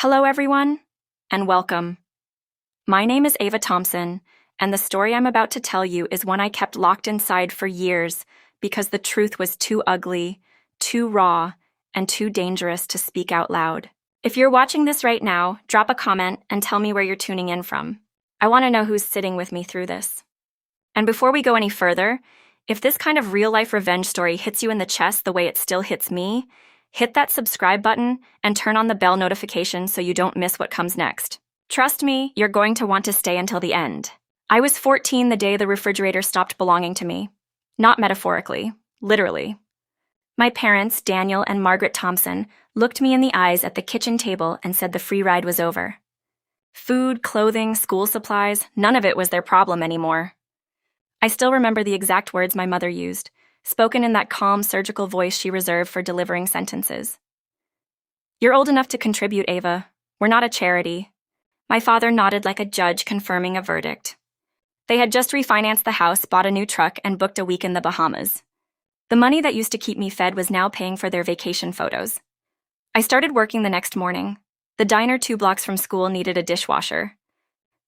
Hello, everyone, and welcome. My name is Ava Thompson, and the story I'm about to tell you is one I kept locked inside for years because the truth was too ugly, too raw, and too dangerous to speak out loud. If you're watching this right now, drop a comment and tell me where you're tuning in from. I want to know who's sitting with me through this. And before we go any further, if this kind of real-life revenge story hits you in the chest the way it still hits me, hit that subscribe button and turn on the bell notification so you don't miss what comes next. Trust me, you're going to want to stay until the end. I was 14 the day the refrigerator stopped belonging to me. Not metaphorically, literally. My parents, Daniel and Margaret Thompson, looked me in the eyes at the kitchen table and said the free ride was over. Food, clothing, school supplies, none of it was their problem anymore. I still remember the exact words my mother used, spoken in that calm, surgical voice she reserved for delivering sentences. "You're old enough to contribute, Ava. We're not a charity." My father nodded like a judge confirming a verdict. They had just refinanced the house, bought a new truck, and booked a week in the Bahamas. The money that used to keep me fed was now paying for their vacation photos. I started working the next morning. The diner 2 blocks from school needed a dishwasher.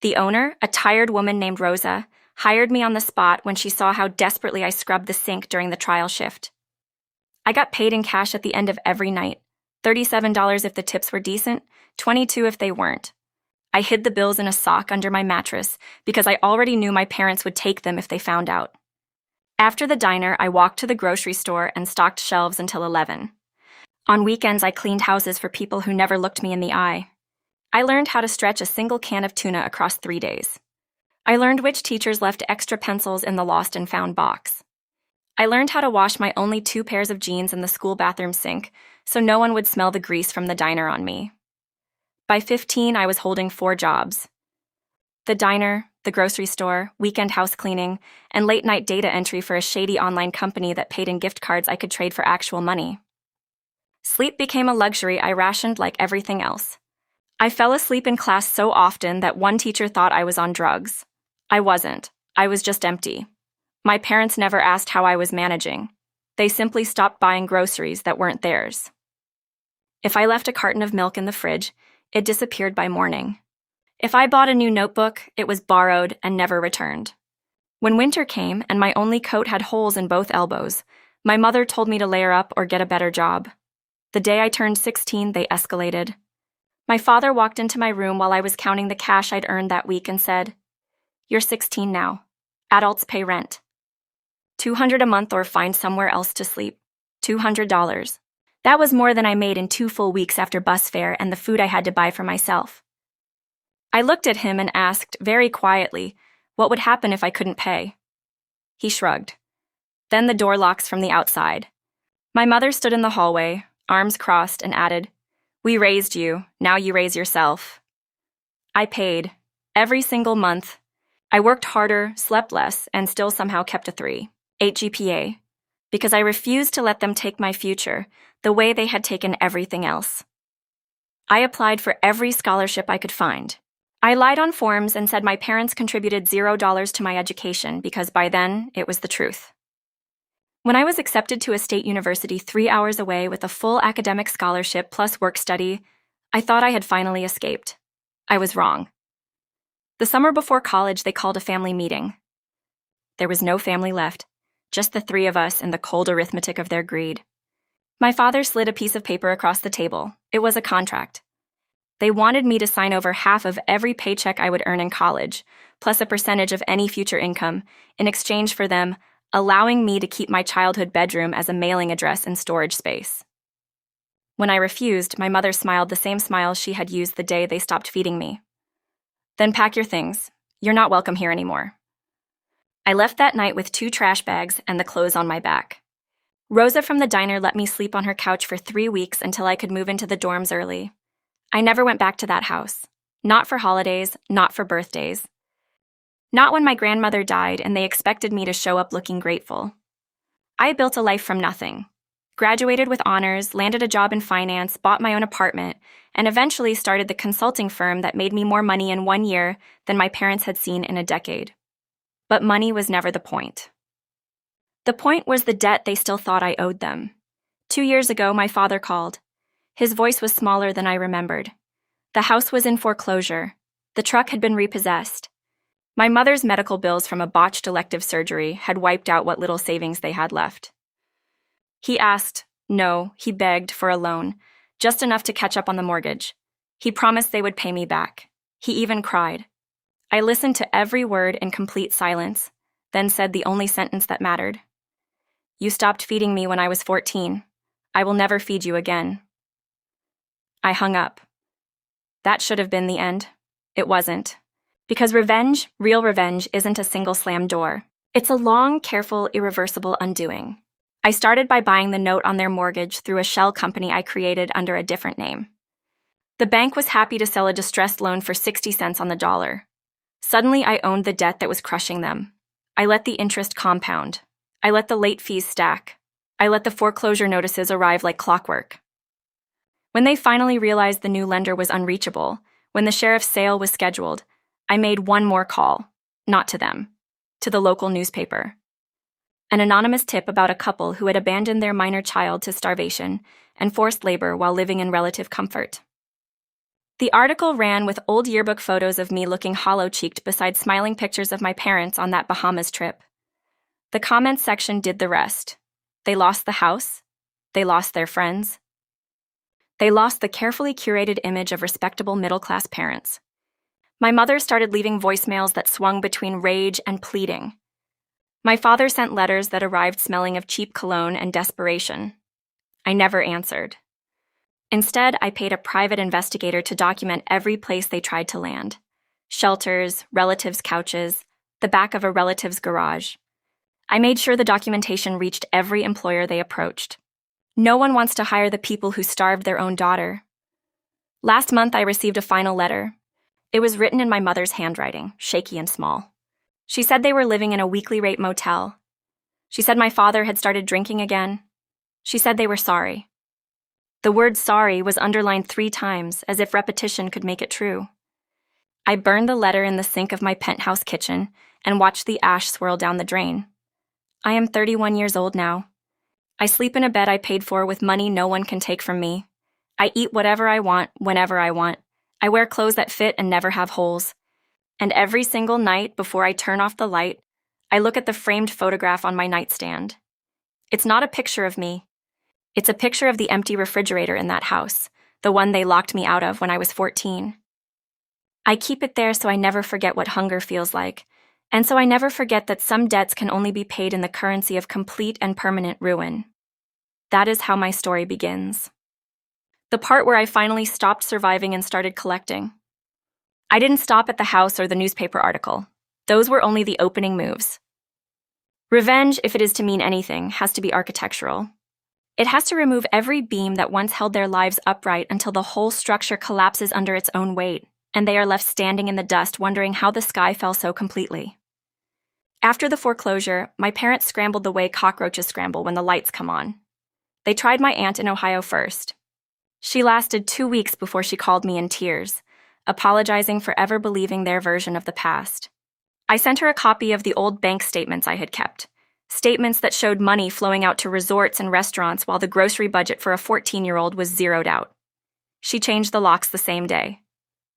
The owner, a tired woman named Rosa, hired me on the spot when she saw how desperately I scrubbed the sink during the trial shift. I got paid in cash at the end of every night, $37 if the tips were decent, $22 if they weren't. I hid the bills in a sock under my mattress because I already knew my parents would take them if they found out. After the diner, I walked to the grocery store and stocked shelves until 11. On weekends, I cleaned houses for people who never looked me in the eye. I learned how to stretch a single can of tuna across 3 days. I learned which teachers left extra pencils in the lost and found box. I learned how to wash my only 2 pairs of jeans in the school bathroom sink so no one would smell the grease from the diner on me. By 15, I was holding 4 jobs: the diner, the grocery store, weekend house cleaning, and late-night data entry for a shady online company that paid in gift cards I could trade for actual money. Sleep became a luxury I rationed like everything else. I fell asleep in class so often that one teacher thought I was on drugs. I wasn't. I was just empty. My parents never asked how I was managing. They simply stopped buying groceries that weren't theirs. If I left a carton of milk in the fridge, it disappeared by morning. If I bought a new notebook, it was borrowed and never returned. When winter came and my only coat had holes in both elbows, my mother told me to layer up or get a better job. The day I turned 16, they escalated. My father walked into my room while I was counting the cash I'd earned that week and said, "You're 16 now. Adults pay rent. $200 a month or find somewhere else to sleep. $200. That was more than I made in 2 full weeks after bus fare and the food I had to buy for myself." I looked at him and asked, very quietly, what would happen if I couldn't pay. He shrugged. Then the door locks from the outside. My mother stood in the hallway, arms crossed, and added, "We raised you, now you raise yourself." I paid, every single month. I worked harder, slept less, and still somehow kept a 3.8 GPA, because I refused to let them take my future the way they had taken everything else. I applied for every scholarship I could find. I lied on forms and said my parents contributed $0 to my education because by then it was the truth. When I was accepted to a state university 3 hours away with a full academic scholarship plus work study, I thought I had finally escaped. I was wrong. The summer before college, they called a family meeting. There was no family left, just the 3 of us and the cold arithmetic of their greed. My father slid a piece of paper across the table. It was a contract. They wanted me to sign over half of every paycheck I would earn in college, plus a percentage of any future income, in exchange for them allowing me to keep my childhood bedroom as a mailing address and storage space. When I refused, my mother smiled the same smile she had used the day they stopped feeding me. "Then pack your things. You're not welcome here anymore." I left that night with 2 trash bags and the clothes on my back. Rosa from the diner let me sleep on her couch for 3 weeks until I could move into the dorms early. I never went back to that house. Not for holidays, not for birthdays. Not when my grandmother died and they expected me to show up looking grateful. I built a life from nothing. Graduated with honors, landed a job in finance, bought my own apartment, and eventually started the consulting firm that made me more money in 1 year than my parents had seen in a decade. But money was never the point. The point was the debt they still thought I owed them. 2 years ago, my father called. His voice was smaller than I remembered. The house was in foreclosure. The truck had been repossessed. My mother's medical bills from a botched elective surgery had wiped out what little savings they had left. He asked, no, he begged for a loan, just enough to catch up on the mortgage. He promised they would pay me back. He even cried. I listened to every word in complete silence, then said the only sentence that mattered. You stopped feeding me when I was 14. I will never feed you again. I hung up. That should have been the end. It wasn't. Because revenge, real revenge, isn't a single slam door. It's a long, careful, irreversible undoing. I started by buying the note on their mortgage through a shell company I created under a different name. The bank was happy to sell a distressed loan for 60 cents on the dollar. Suddenly, I owned the debt that was crushing them. I let the interest compound. I let the late fees stack. I let the foreclosure notices arrive like clockwork. When they finally realized the new lender was unreachable, when the sheriff's sale was scheduled, I made one more call, not to them, to the local newspaper. An anonymous tip about a couple who had abandoned their minor child to starvation and forced labor while living in relative comfort. The article ran with old yearbook photos of me looking hollow-cheeked beside smiling pictures of my parents on that Bahamas trip. The comments section did the rest. They lost the house. They lost their friends. They lost the carefully curated image of respectable middle-class parents. My mother started leaving voicemails that swung between rage and pleading. My father sent letters that arrived smelling of cheap cologne and desperation. I never answered. Instead, I paid a private investigator to document every place they tried to land. Shelters, relatives' couches, the back of a relative's garage. I made sure the documentation reached every employer they approached. No one wants to hire the people who starved their own daughter. Last month, I received a final letter. It was written in my mother's handwriting, shaky and small. She said they were living in a weekly rate motel. She said my father had started drinking again. She said they were sorry. The word sorry was underlined 3 times, as if repetition could make it true. I burned the letter in the sink of my penthouse kitchen and watched the ash swirl down the drain. I am 31 years old now. I sleep in a bed I paid for with money no one can take from me. I eat whatever I want, whenever I want. I wear clothes that fit and never have holes. And every single night before I turn off the light, I look at the framed photograph on my nightstand. It's not a picture of me. It's a picture of the empty refrigerator in that house, the one they locked me out of when I was 14. I keep it there so I never forget what hunger feels like, and so I never forget that some debts can only be paid in the currency of complete and permanent ruin. That is how my story begins. The part where I finally stopped surviving and started collecting. I didn't stop at the house or the newspaper article. Those were only the opening moves. Revenge, if it is to mean anything, has to be architectural. It has to remove every beam that once held their lives upright until the whole structure collapses under its own weight, and they are left standing in the dust wondering how the sky fell so completely. After the foreclosure, my parents scrambled the way cockroaches scramble when the lights come on. They tried my aunt in Ohio first. She lasted 2 weeks before she called me in tears, apologizing for ever believing their version of the past. I sent her a copy of the old bank statements I had kept, statements that showed money flowing out to resorts and restaurants while the grocery budget for a 14-year-old was zeroed out. She changed the locks the same day.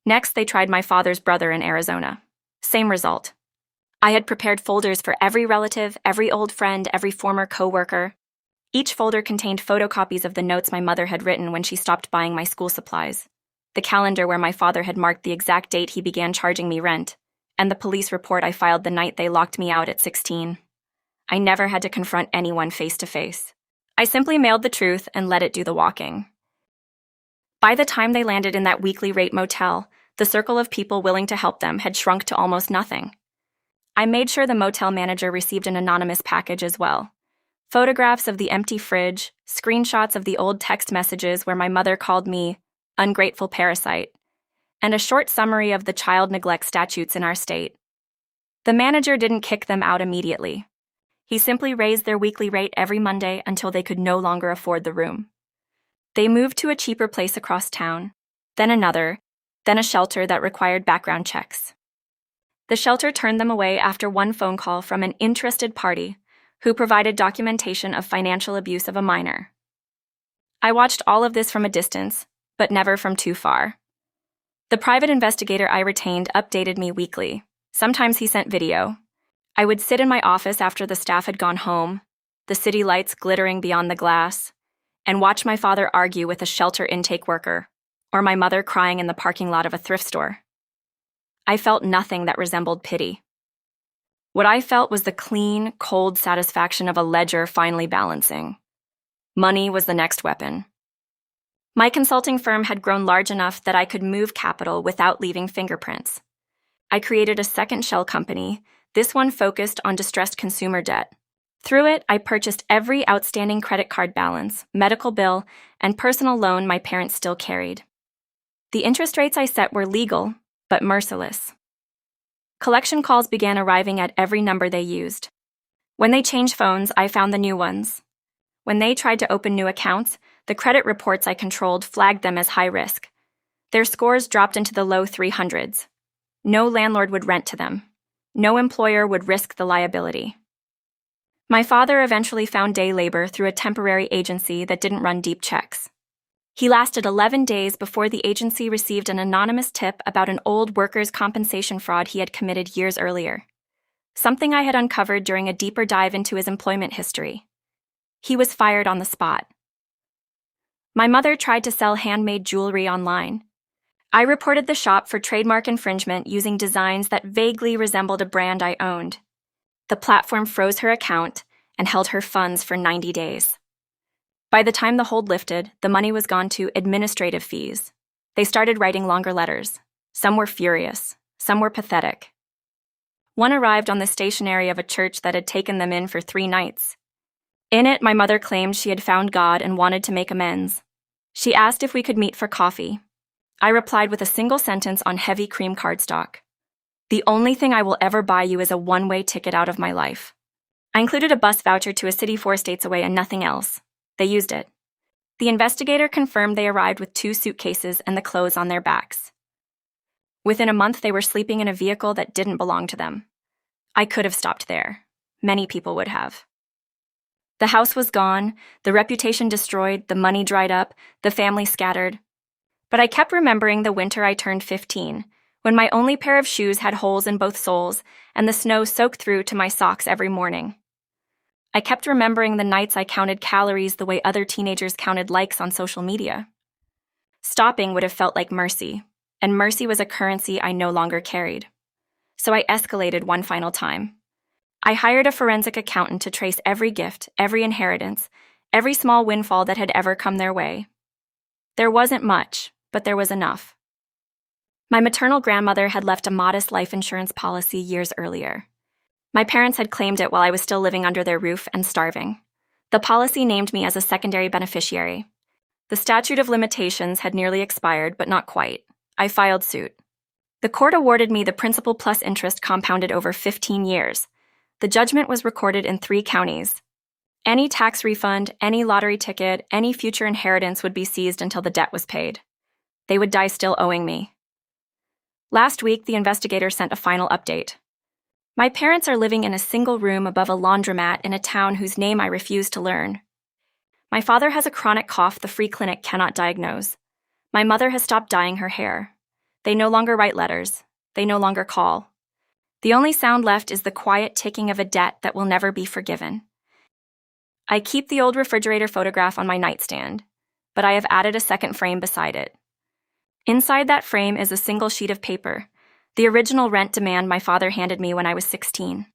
Next, they tried my father's brother in Arizona. Same result. I had prepared folders for every relative, every old friend, every former coworker. Each folder contained photocopies of the notes my mother had written when she stopped buying my school supplies, the calendar where my father had marked the exact date he began charging me rent, and the police report I filed the night they locked me out at 16. I never had to confront anyone face to face. I simply mailed the truth and let it do the walking. By the time they landed in that weekly rate motel, the circle of people willing to help them had shrunk to almost nothing. I made sure the motel manager received an anonymous package as well. Photographs of the empty fridge, screenshots of the old text messages where my mother called me ungrateful parasite, and a short summary of the child neglect statutes in our state. The manager didn't kick them out immediately. He simply raised their weekly rate every Monday until they could no longer afford the room. They moved to a cheaper place across town, then another, then a shelter that required background checks. The shelter turned them away after one phone call from an interested party who provided documentation of financial abuse of a minor. I watched all of this from a distance, but never from too far. The private investigator I retained updated me weekly. Sometimes he sent video. I would sit in my office after the staff had gone home, the city lights glittering beyond the glass, and watch my father argue with a shelter intake worker, or my mother crying in the parking lot of a thrift store. I felt nothing that resembled pity. What I felt was the clean, cold satisfaction of a ledger finally balancing. Money was the next weapon. My consulting firm had grown large enough that I could move capital without leaving fingerprints. I created a second shell company, this one focused on distressed consumer debt. Through it, I purchased every outstanding credit card balance, medical bill, and personal loan my parents still carried. The interest rates I set were legal, but merciless. Collection calls began arriving at every number they used. When they changed phones, I found the new ones. When they tried to open new accounts, the credit reports I controlled flagged them as high risk. Their scores dropped into the low 300s. No landlord would rent to them. No employer would risk the liability. My father eventually found day labor through a temporary agency that didn't run deep checks. He lasted 11 days before the agency received an anonymous tip about an old workers' compensation fraud he had committed years earlier. Something I had uncovered during a deeper dive into his employment history. He was fired on the spot. My mother tried to sell handmade jewelry online. I reported the shop for trademark infringement using designs that vaguely resembled a brand I owned. The platform froze her account and held her funds for 90 days. By the time the hold lifted, the money was gone to administrative fees. They started writing longer letters. Some were furious. Some were pathetic. One arrived on the stationery of a church that had taken them in for 3 nights. In it, my mother claimed she had found God and wanted to make amends. She asked if we could meet for coffee. I replied with a single sentence on heavy cream cardstock. The only thing I will ever buy you is a one-way ticket out of my life. I included a bus voucher to a city 4 states away and nothing else. They used it. The investigator confirmed they arrived with 2 suitcases and the clothes on their backs. Within a month, they were sleeping in a vehicle that didn't belong to them. I could have stopped there. Many people would have. The house was gone, the reputation destroyed, the money dried up, the family scattered. But I kept remembering the winter I turned 15, when my only pair of shoes had holes in both soles and the snow soaked through to my socks every morning. I kept remembering the nights I counted calories the way other teenagers counted likes on social media. Stopping would have felt like mercy, and mercy was a currency I no longer carried. So I escalated one final time. I hired a forensic accountant to trace every gift, every inheritance, every small windfall that had ever come their way. There wasn't much, but there was enough. My maternal grandmother had left a modest life insurance policy years earlier. My parents had claimed it while I was still living under their roof and starving. The policy named me as a secondary beneficiary. The statute of limitations had nearly expired, but not quite. I filed suit. The court awarded me the principal plus interest compounded over 15 years. The judgment was recorded in 3 counties. Any tax refund, any lottery ticket, any future inheritance would be seized until the debt was paid. They would die still owing me. Last week, the investigator sent a final update. My parents are living in a single room above a laundromat in a town whose name I refuse to learn. My father has a chronic cough the free clinic cannot diagnose. My mother has stopped dyeing her hair. They no longer write letters. They no longer call. The only sound left is the quiet ticking of a debt that will never be forgiven. I keep the old refrigerator photograph on my nightstand, but I have added a second frame beside it. Inside that frame is a single sheet of paper, the original rent demand my father handed me when I was 16.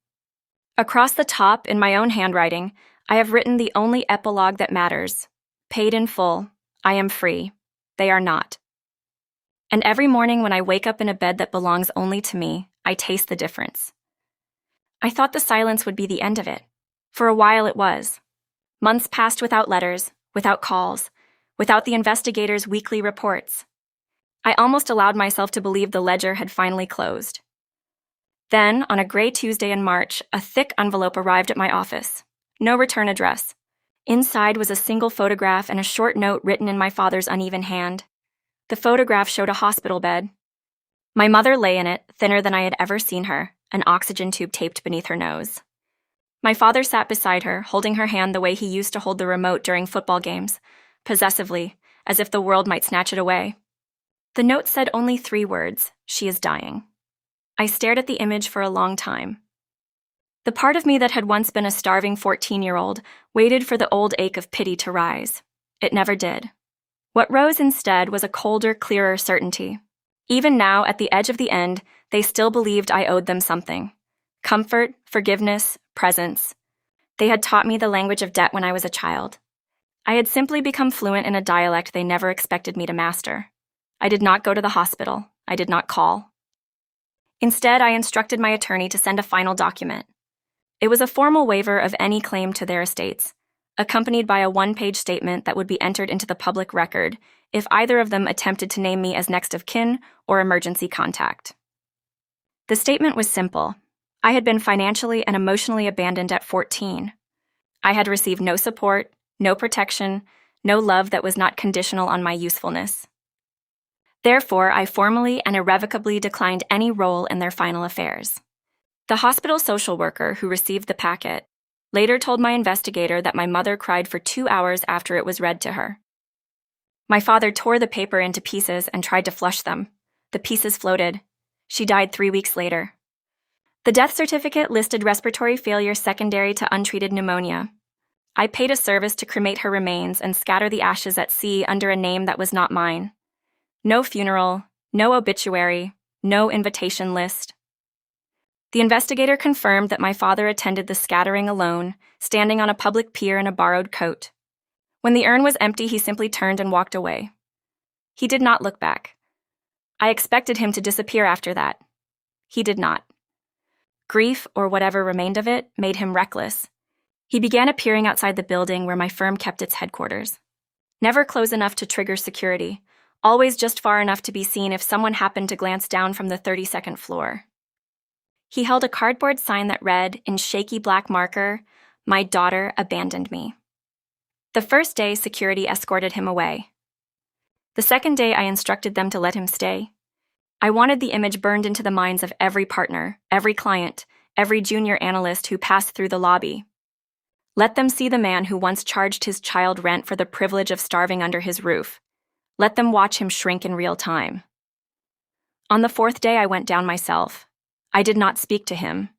Across the top, in my own handwriting, I have written the only epilogue that matters. Paid in full. I am free. They are not. And every morning when I wake up in a bed that belongs only to me, I taste the difference. I thought the silence would be the end of it. For a while it was. Months passed without letters, without calls, without the investigators' weekly reports. I almost allowed myself to believe the ledger had finally closed. Then, on a gray Tuesday in March, a thick envelope arrived at my office. No return address. Inside was a single photograph and a short note written in my father's uneven hand. The photograph showed a hospital bed. My mother lay in it, thinner than I had ever seen her, an oxygen tube taped beneath her nose. My father sat beside her, holding her hand the way he used to hold the remote during football games, possessively, as if the world might snatch it away. The note said only 3 words: "She is dying." I stared at the image for a long time. The part of me that had once been a starving 14-year-old waited for the old ache of pity to rise. It never did. What rose instead was a colder, clearer certainty. Even now, at the edge of the end, they still believed I owed them something. Comfort, forgiveness, presence. They had taught me the language of debt when I was a child. I had simply become fluent in a dialect they never expected me to master. I did not go to the hospital. I did not call. Instead, I instructed my attorney to send a final document. It was a formal waiver of any claim to their estates, accompanied by a 1-page statement that would be entered into the public record if either of them attempted to name me as next of kin or emergency contact. The statement was simple. I had been financially and emotionally abandoned at 14. I had received no support, no protection, no love that was not conditional on my usefulness. Therefore, I formally and irrevocably declined any role in their final affairs. The hospital social worker who received the packet later told my investigator that my mother cried for 2 hours after it was read to her. My father tore the paper into pieces and tried to flush them. The pieces floated. She died 3 weeks later. The death certificate listed respiratory failure secondary to untreated pneumonia. I paid a service to cremate her remains and scatter the ashes at sea under a name that was not mine. No funeral, no obituary, no invitation list. The investigator confirmed that my father attended the scattering alone, standing on a public pier in a borrowed coat. When the urn was empty, he simply turned and walked away. He did not look back. I expected him to disappear after that. He did not. Grief, or whatever remained of it, made him reckless. He began appearing outside the building where my firm kept its headquarters. Never close enough to trigger security, always just far enough to be seen if someone happened to glance down from the 32nd floor. He held a cardboard sign that read, in shaky black marker, "My daughter abandoned me." The first day, security escorted him away. The second day, I instructed them to let him stay. I wanted the image burned into the minds of every partner, every client, every junior analyst who passed through the lobby. Let them see the man who once charged his child rent for the privilege of starving under his roof. Let them watch him shrink in real time. On the 4th day, I went down myself. I did not speak to him.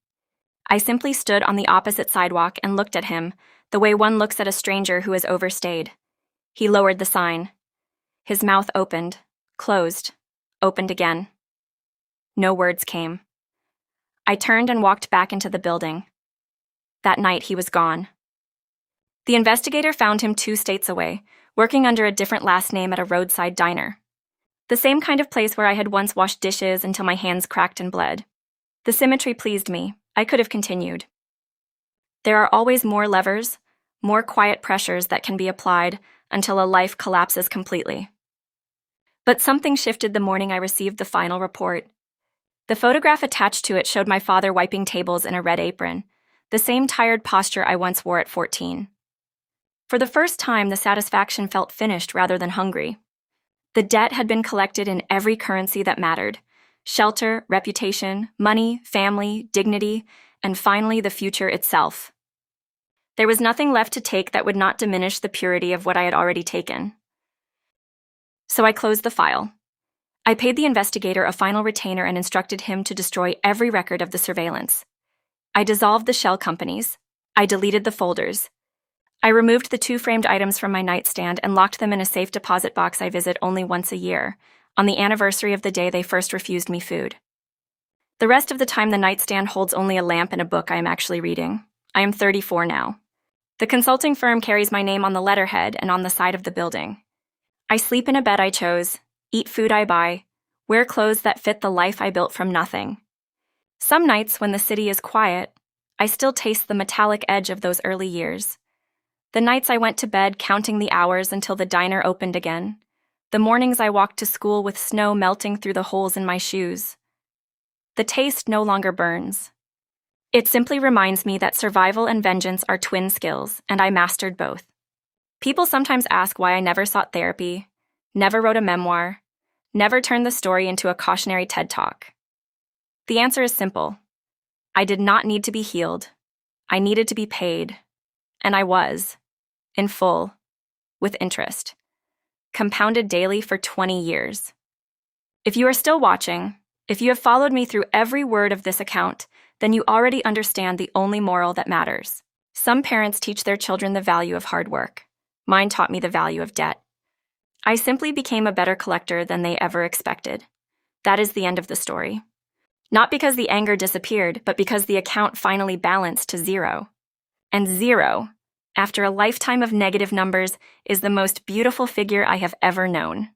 I simply stood on the opposite sidewalk and looked at him, the way one looks at a stranger who has overstayed. He lowered the sign. His mouth opened, closed, opened again. No words came. I turned and walked back into the building. That night, he was gone. The investigator found him 2 states away, working under a different last name at a roadside diner. The same kind of place where I had once washed dishes until my hands cracked and bled. The symmetry pleased me. I could have continued. There are always more levers, more quiet pressures that can be applied until a life collapses completely. But something shifted the morning I received the final report. The photograph attached to it showed my father wiping tables in a red apron, the same tired posture I once wore at 14. For the first time, the satisfaction felt finished rather than hungry. The debt had been collected in every currency that mattered: shelter, reputation, money, family, dignity, and finally the future itself. There was nothing left to take that would not diminish the purity of what I had already taken. So I closed the file. I paid the investigator a final retainer and instructed him to destroy every record of the surveillance. I dissolved the shell companies. I deleted the folders. I removed the 2 framed items from my nightstand and locked them in a safe deposit box I visit only once a year, on the anniversary of the day they first refused me food. The rest of the time, the nightstand holds only a lamp and a book I am actually reading. I am 34 now. The consulting firm carries my name on the letterhead and on the side of the building. I sleep in a bed I chose, eat food I buy, wear clothes that fit the life I built from nothing. Some nights, when the city is quiet, I still taste the metallic edge of those early years. The nights I went to bed counting the hours until the diner opened again. The mornings I walked to school with snow melting through the holes in my shoes. The taste no longer burns. It simply reminds me that survival and vengeance are twin skills, and I mastered both. People sometimes ask why I never sought therapy, never wrote a memoir, never turned the story into a cautionary TED Talk. The answer is simple. I did not need to be healed. I needed to be paid. And I was, in full, with interest, compounded daily for 20 years. If you are still watching, if you have followed me through every word of this account, then you already understand the only moral that matters. Some parents teach their children the value of hard work. Mine taught me the value of debt. I simply became a better collector than they ever expected. That is the end of the story. Not because the anger disappeared, but because the account finally balanced to 0. And 0, after a lifetime of negative numbers, is the most beautiful figure I have ever known.